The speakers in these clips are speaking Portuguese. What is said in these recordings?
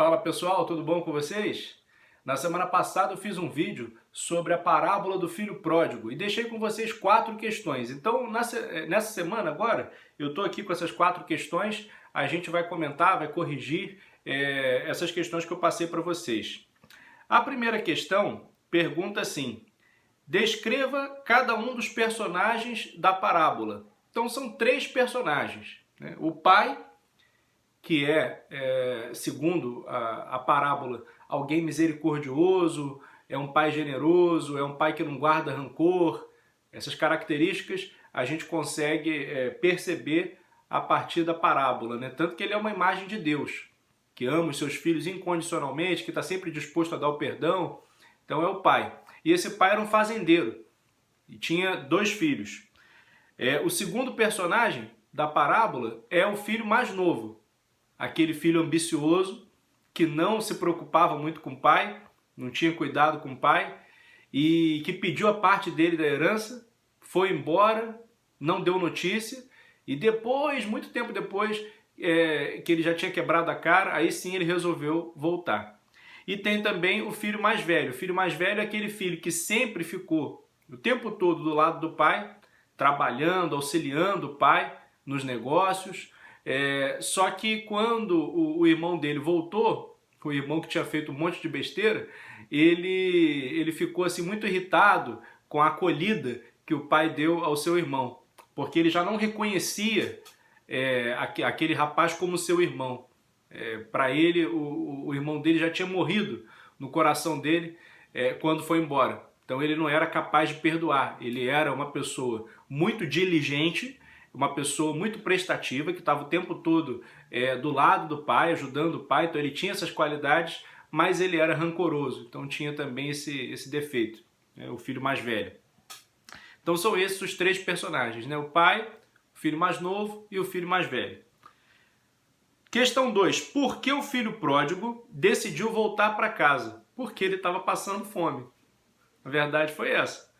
Fala pessoal, tudo bom com vocês? Na semana passada eu fiz um vídeo sobre a parábola do filho pródigo e deixei com vocês 4 questões. Então nessa semana agora eu estou aqui com essas 4 questões, a gente vai comentar, vai corrigir essas questões que eu passei para vocês. A primeira questão pergunta assim: descreva cada um dos personagens da parábola. Então são 3 personagens, né? O pai, que segundo a parábola, alguém misericordioso, é um pai generoso, é um pai que não guarda rancor. Essas características a gente consegue perceber a partir da parábola, né? Tanto que ele é uma imagem de Deus, que ama os seus filhos incondicionalmente, que está sempre disposto a dar o perdão. Então é o pai. E esse pai era um fazendeiro e tinha 2 filhos. O segundo personagem da parábola é o filho mais novo, aquele filho ambicioso que não se preocupava muito com o pai, não tinha cuidado com o pai e que pediu a parte dele da herança, foi embora, não deu notícia e depois, muito tempo depois, que ele já tinha quebrado a cara, aí sim ele resolveu voltar. E tem também o filho mais velho. O filho mais velho é aquele filho que sempre ficou o tempo todo do lado do pai, trabalhando, auxiliando o pai nos negócios. Só que quando o irmão dele voltou, o irmão que tinha feito um monte de besteira, ele ficou assim muito irritado com a acolhida que o pai deu ao seu irmão, porque ele já não reconhecia aquele rapaz como seu irmão. Para ele, o irmão dele já tinha morrido no coração dele quando foi embora. Então ele não era capaz de perdoar. Ele era uma pessoa muito diligente, uma pessoa muito prestativa, que estava o tempo todo do lado do pai, ajudando o pai. Então ele tinha essas qualidades, mas ele era rancoroso. Então tinha também esse defeito, o filho mais velho. Então são esses os 3 personagens, né? O pai, o filho mais novo e o filho mais velho. Questão 2. Por que o filho pródigo decidiu voltar para casa? Porque ele estava passando fome. A verdade foi essa.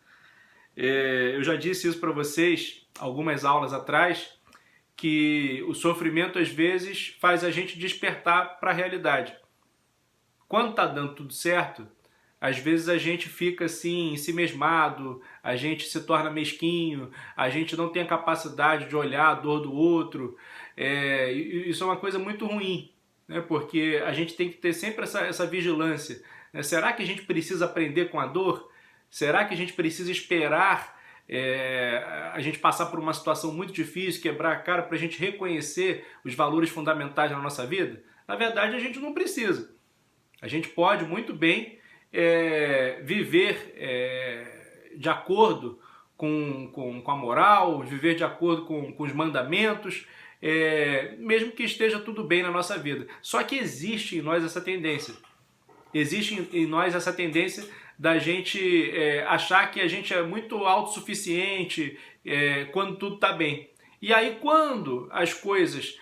Eu já disse isso para vocês algumas aulas atrás, que o sofrimento às vezes faz a gente despertar para a realidade. Quando está dando tudo certo, às vezes a gente fica assim, ensimesmado, a gente se torna mesquinho, a gente não tem a capacidade de olhar a dor do outro. Isso é uma coisa muito ruim, né? Porque a gente tem que ter sempre essa vigilância, né? Será que a gente precisa aprender com a dor? Será que a gente precisa esperar a gente passar por uma situação muito difícil, quebrar a cara para a gente reconhecer os valores fundamentais na nossa vida? Na verdade, a gente não precisa. A gente pode muito bem viver de acordo com a moral, viver de acordo com os mandamentos, mesmo que esteja tudo bem na nossa vida. Só que existe em nós essa tendência. Existe em nós essa tendência da gente achar que a gente é muito autossuficiente quando tudo está bem. E aí quando as coisas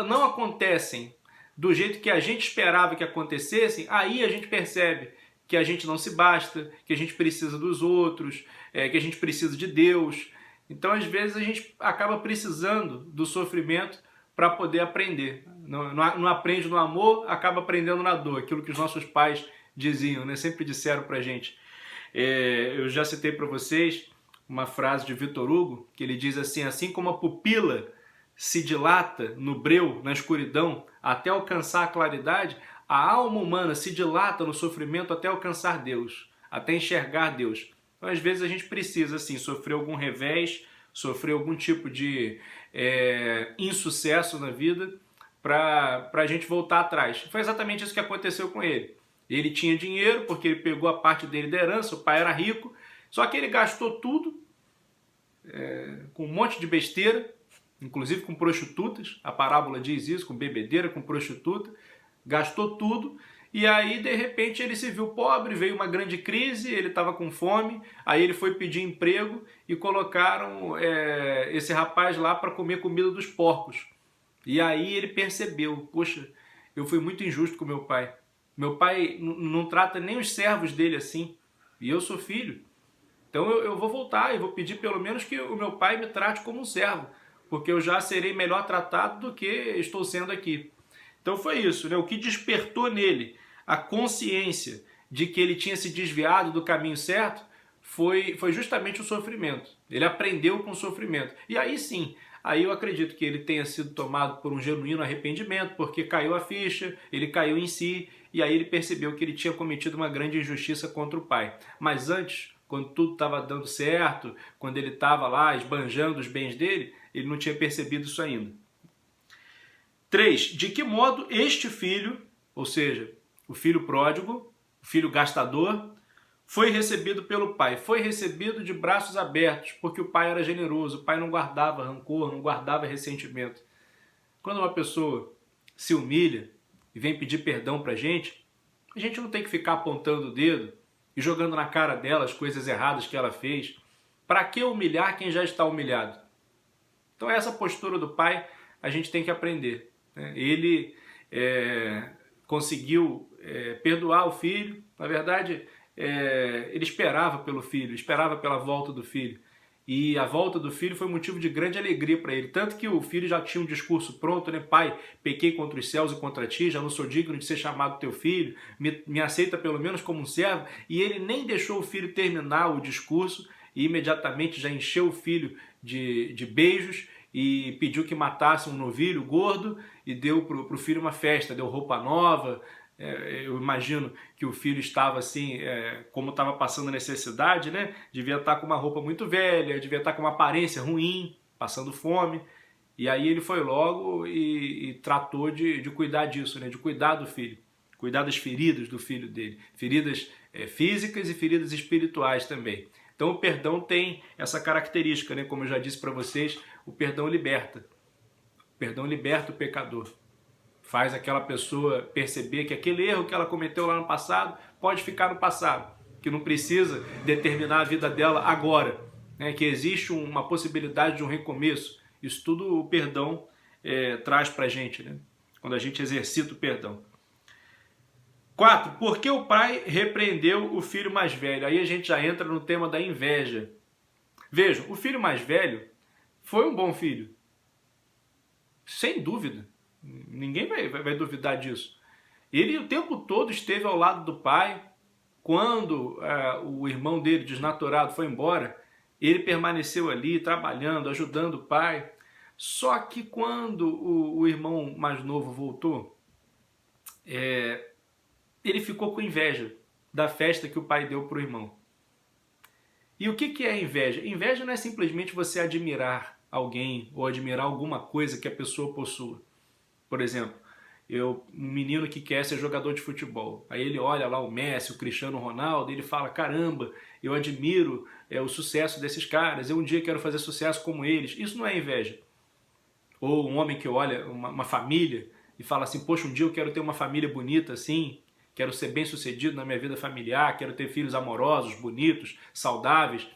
não acontecem do jeito que a gente esperava que acontecessem, aí a gente percebe que a gente não se basta, que a gente precisa dos outros, que a gente precisa de Deus. Então, às vezes, a gente acaba precisando do sofrimento para poder aprender. Não aprende no amor, acaba aprendendo na dor. Aquilo que os nossos pais diziam, né? Sempre disseram para a gente. Eu já citei para vocês uma frase de Victor Hugo, que ele diz assim: assim como a pupila se dilata no breu, na escuridão, até alcançar a claridade, a alma humana se dilata no sofrimento até alcançar Deus, até enxergar Deus. Então, às vezes, a gente precisa, assim, sofrer algum revés, sofrer algum tipo de insucesso na vida para a gente voltar atrás. Foi exatamente isso que aconteceu com ele. Ele tinha dinheiro porque ele pegou a parte dele da herança, o pai era rico, só que ele gastou tudo com um monte de besteira, inclusive com prostitutas, a parábola diz isso, com bebedeira, com prostituta, gastou tudo, e aí de repente ele se viu pobre, veio uma grande crise, ele estava com fome, aí ele foi pedir emprego e colocaram esse rapaz lá para comer comida dos porcos. E aí ele percebeu: poxa, eu fui muito injusto com meu pai. Meu pai não trata nem os servos dele assim, e eu sou filho. Então eu vou voltar e vou pedir pelo menos que o meu pai me trate como um servo, porque eu já serei melhor tratado do que estou sendo aqui. Então foi isso, né? O que despertou nele a consciência de que ele tinha se desviado do caminho certo foi justamente o sofrimento. Ele aprendeu com o sofrimento. E aí sim, aí eu acredito que ele tenha sido tomado por um genuíno arrependimento, porque caiu a ficha, ele caiu em si, e aí ele percebeu que ele tinha cometido uma grande injustiça contra o pai. Mas antes, quando tudo estava dando certo, quando ele estava lá esbanjando os bens dele, ele não tinha percebido isso ainda. 3. De que modo este filho, ou seja, o filho pródigo, o filho gastador, foi recebido pelo pai? Foi recebido de braços abertos, porque o pai era generoso, o pai não guardava rancor, não guardava ressentimento. Quando uma pessoa se humilha e vem pedir perdão pra gente, a gente não tem que ficar apontando o dedo e jogando na cara dela as coisas erradas que ela fez. Para que humilhar quem já está humilhado? Então essa postura do pai a gente tem que aprender. Ele conseguiu perdoar o filho. Na verdade, ele esperava pelo filho, esperava pela volta do filho. E a volta do filho foi motivo de grande alegria para ele. Tanto que o filho já tinha um discurso pronto, né? Pai, pequei contra os céus e contra ti, já não sou digno de ser chamado teu filho, me aceita pelo menos como um servo. E ele nem deixou o filho terminar o discurso e imediatamente já encheu o filho de beijos e pediu que matasse um novilho gordo e deu para o filho uma festa, deu roupa nova. Eu imagino que o filho estava assim, como estava passando necessidade, né? Devia estar com uma roupa muito velha, devia estar com uma aparência ruim, passando fome. E aí ele foi logo e tratou de cuidar disso, né? De cuidar do filho, cuidar das feridas do filho dele, feridas físicas e feridas espirituais também. Então o perdão tem essa característica, né? Como eu já disse para vocês, o perdão liberta. O perdão liberta o pecador. Faz aquela pessoa perceber que aquele erro que ela cometeu lá no passado pode ficar no passado, que não precisa determinar a vida dela agora, né? Que existe uma possibilidade de um recomeço. Isso tudo o perdão traz pra gente, né? Quando a gente exercita o perdão. 4. Por que o pai repreendeu o filho mais velho? Aí a gente já entra no tema da inveja. Vejam, o filho mais velho foi um bom filho. Sem dúvida. Ninguém vai duvidar disso. Ele o tempo todo esteve ao lado do pai. Quando o irmão dele, desnaturado, foi embora, ele permaneceu ali, trabalhando, ajudando o pai. Só que quando o irmão mais novo voltou, ele ficou com inveja da festa que o pai deu para o irmão. E o que é inveja? Inveja não é simplesmente você admirar alguém ou admirar alguma coisa que a pessoa possua. Por exemplo, um menino que quer ser jogador de futebol, aí ele olha lá o Messi, o Cristiano Ronaldo, e ele fala, caramba, eu admiro o sucesso desses caras, eu um dia quero fazer sucesso como eles. Isso não é inveja. Ou um homem que olha uma família e fala assim, poxa, um dia eu quero ter uma família bonita assim, quero ser bem sucedido na minha vida familiar, quero ter filhos amorosos, bonitos, saudáveis.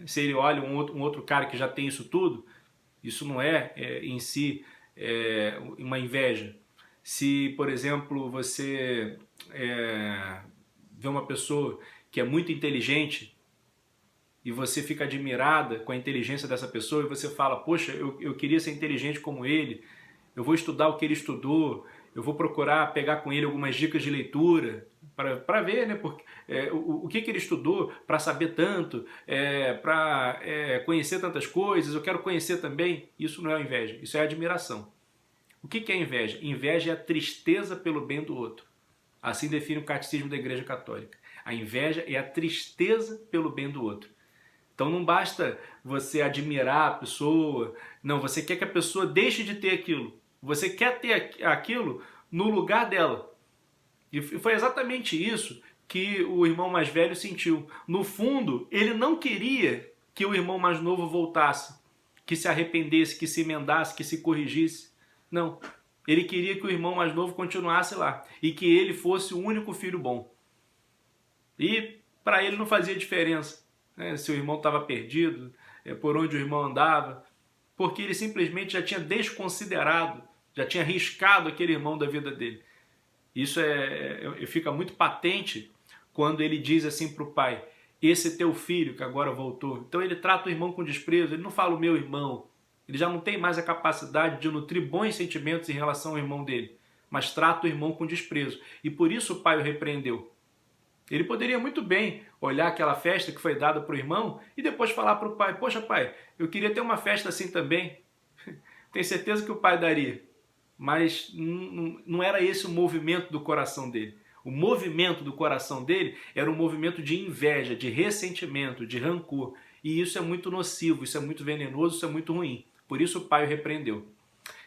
Se ele olha um outro cara que já tem isso tudo, isso não é em si uma inveja. Se, por exemplo, você vê uma pessoa que é muito inteligente e você fica admirada com a inteligência dessa pessoa e você fala, poxa, eu queria ser inteligente como ele, eu vou estudar o que ele estudou, eu vou procurar pegar com ele algumas dicas de leitura para ver, né, o que ele estudou para saber tanto, para conhecer tantas coisas, eu quero conhecer também. Isso não é inveja, isso é admiração. O que é inveja? Inveja é a tristeza pelo bem do outro. Assim define o Catecismo da Igreja Católica. A inveja é a tristeza pelo bem do outro. Então não basta você admirar a pessoa, não, você quer que a pessoa deixe de ter aquilo. Você quer ter aquilo no lugar dela. E foi exatamente isso que o irmão mais velho sentiu. No fundo, ele não queria que o irmão mais novo voltasse, que se arrependesse, que se emendasse, que se corrigisse. Não, ele queria que o irmão mais novo continuasse lá e que ele fosse o único filho bom. E para ele não fazia diferença, né, se o irmão estava perdido, por onde o irmão andava, porque ele simplesmente já tinha desconsiderado, já tinha riscado aquele irmão da vida dele. Isso fica muito patente quando ele diz assim para o pai, esse teu filho que agora voltou. Então ele trata o irmão com desprezo, ele não fala o meu irmão. Ele já não tem mais a capacidade de nutrir bons sentimentos em relação ao irmão dele. mas trata o irmão com desprezo. E por isso o pai o repreendeu. Ele poderia muito bem olhar aquela festa que foi dada para o irmão e depois falar para o pai: poxa pai, eu queria ter uma festa assim também. Tenho certeza que o pai daria. Mas não era esse o movimento do coração dele. O movimento do coração dele era um movimento de inveja, de ressentimento, de rancor. E isso é muito nocivo, isso é muito venenoso, isso é muito ruim. Por isso o pai o repreendeu.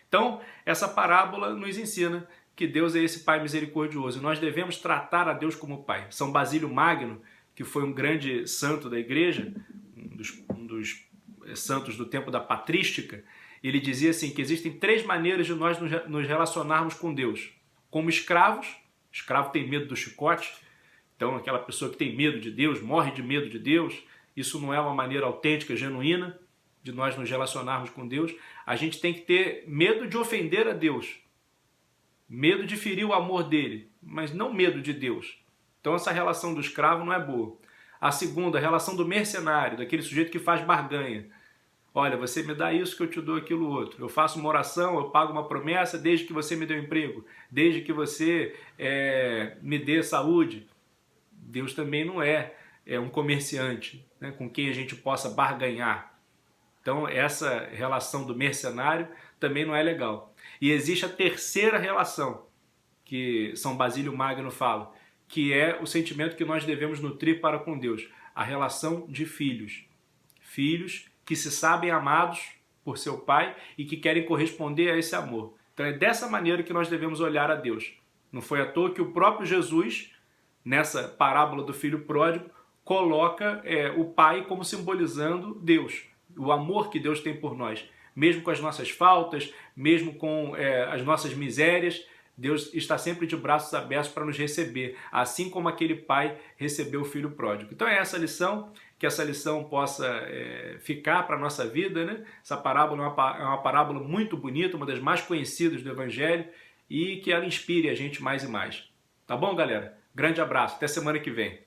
Então, essa parábola nos ensina que Deus é esse Pai misericordioso. E nós devemos tratar a Deus como Pai. São Basílio Magno, que foi um grande santo da igreja, um dos santos do tempo da patrística, ele dizia assim, que existem 3 maneiras de nós nos relacionarmos com Deus. Como escravos, escravo tem medo do chicote, então aquela pessoa que tem medo de Deus, morre de medo de Deus, isso não é uma maneira autêntica, genuína, de nós nos relacionarmos com Deus. A gente tem que ter medo de ofender a Deus, medo de ferir o amor dele, mas não medo de Deus. Então essa relação do escravo não é boa. A segunda, a relação do mercenário, daquele sujeito que faz barganha. Olha, você me dá isso que eu te dou aquilo outro. Eu faço uma oração, eu pago uma promessa desde que você me dê um emprego, desde que você me dê saúde. Deus também não é um comerciante, né, com quem a gente possa barganhar. Então essa relação do mercenário também não é legal. E existe a terceira relação, que São Basílio Magno fala, que é o sentimento que nós devemos nutrir para com Deus, a relação de filhos. Filhos que se sabem amados por seu pai e que querem corresponder a esse amor. Então é dessa maneira que nós devemos olhar a Deus. Não foi à toa que o próprio Jesus, nessa parábola do filho pródigo, coloca o pai como simbolizando Deus, o amor que Deus tem por nós. Mesmo com as nossas faltas, mesmo com as nossas misérias, Deus está sempre de braços abertos para nos receber, assim como aquele pai recebeu o filho pródigo. Então é essa lição, que essa lição possa ficar para a nossa vida, né? Essa parábola é uma parábola muito bonita, uma das mais conhecidas do Evangelho, e que ela inspire a gente mais e mais. Tá bom, galera? Grande abraço, até semana que vem.